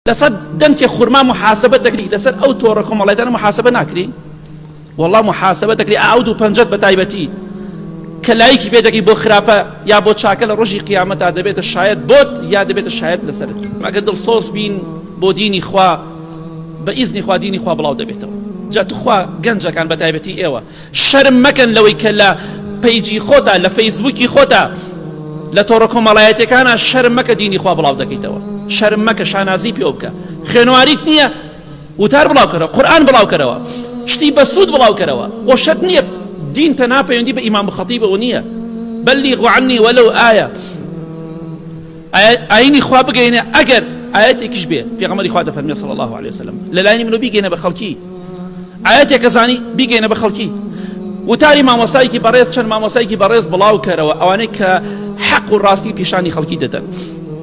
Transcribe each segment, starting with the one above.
لەسەر دەنکێ خورما محاسبە دەکری لەسەر ئەو تۆڕە کۆمەڵایەتانە محاسبە ناکری والله محاسبە دەکری ئاود و پەنجەت بە تایبەتی کە لایکی پێ دەکەی بۆ خراپە یا بۆ چاکە لە ڕۆژی قیامەتا دەبێتە شایەت بۆت یا دەبێتە شایەت لەسەرت ئەگەر دڵسۆز بین بۆ دینی خوا بە ئیزنی خوا دینی خوا بڵاو دەبێتەوە جا توخوا گەنجەکان بە تایبەتی ئێوە شەرم مەکەن لەوەی کە لە پەیجی خۆتا لە فەیسبووکی خۆتا لە تۆڕە کۆمەڵایەتەکانە شەرم مەکە دینی خوا بڵاو دەکەیتەوە شەرم مەکە شانازی پێ بکە خوێنواریت نییە وتار بڵاو کەرەوە قورئان بڵاو کەرەوە شتی بە سوود بڵاو کەرەوە وە شەرت نییە دین تەناپەیوەندی بە ئیمام خەتیبەوە نییە بەلیغ عنی وەلەو ئایە ئاینی خوا بگەینە ئەگەر ئاەتێکیش بێ پێغەمبەری خوا دەفەرمێ صلی الله عليه وسلم لەلایەنی منۆ بیگەینە بە خەڵکی ئاەتێکە زانی بیگەینە بە خەڵکی وتاری مامۆسایەکی بەڕێز چەند مامۆسایەکی بەڕێز بڵاو کەرەوە ئەوانەی کە حەق و ڕاستی پیشانی خەڵکی دەدەن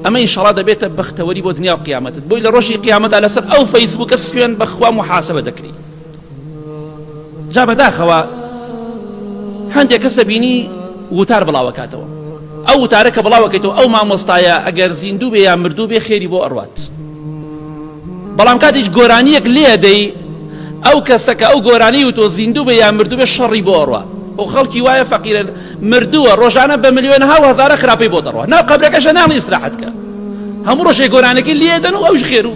ئەمە ئینشاڵڵا دەبێتە بەختەوەری بۆ دنیا و قیامەتت بۆی لە ڕۆژی قیامەتدا لەسەر ئەو فەیسبووکە سوێن بەخوا محاسبە دەکری جا بەداخەوە هەندێک کەسە بینی وتار بڵاوەکاتەوە ئەو وتارە کە بڵاوەکەیتەوە ئەو مامۆستایە ئەگەر زیندوو بێ یا مردوو بێ خێری بۆ ئەڕوات بەڵام کاتێک گۆرانیەک لێ دەی ئەو کەسەکە ئەو گۆرانی و تۆ زیندوو بێ یا مردوو بێ شەڕی بۆ ئەڕوا و خەڵکی وایە فەقیرە مردووە ڕۆژانە بە ملیۆنها و هەزارە خراپەی بۆ دەڕوا ناو قەبرەکەشە ناڵی ئیسراحەت کە هەموو ڕۆژێ گۆرانەکەی لێدەن و ئەوش خێر و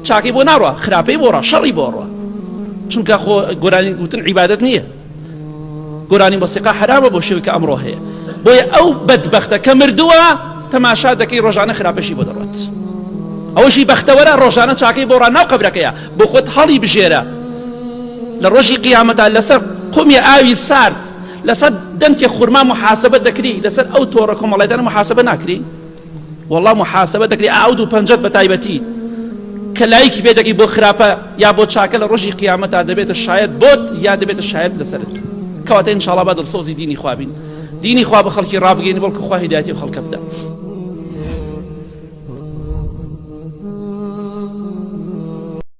چاکەی بۆ ناڕوا خراپەی بۆ ڕوا شەڕی بۆ ڕوا چونکە خۆ گۆرانی وتن عیبادەت نییە گۆرانی مۆسیقا حرامە بۆ شێوەی کە ئەمڕۆ هەیە بۆیە ئەو بەدبەختە کە مردووە تەماشا دەکەی ڕۆژانە خراپەشی بۆ دەڕوات ئەوەشی بەختەوەرە ڕۆژانە چاکەی بۆ ڕوا ناو قەبرەکەیە بۆ خۆت هەڵی بژێرە لە ڕۆژی قیامەتا لەسەر قومی ئاوی سارد لەسەر دەنکێ خورما محاسبە دەکری لەسەر ئەو تۆڕە کۆمەڵایەتانە محاسبە ناکری والله محاسبە دەکری ئاود و پەنجەت بە تایبەتی کە لایکی پێ دەکەی بۆ خراپە یا بۆ چاکە لە ڕۆژی قیامەتا دەبێتە شایەت بۆت یا دەبێتە شایەت لەسەرت کەواتە ئینشاڵڵا با دڵسۆزی دینی خوا بین دینی خوا بە خەڵکی ڕابگەین بەڵکو خوا هیدایەتی و خەڵکە بدە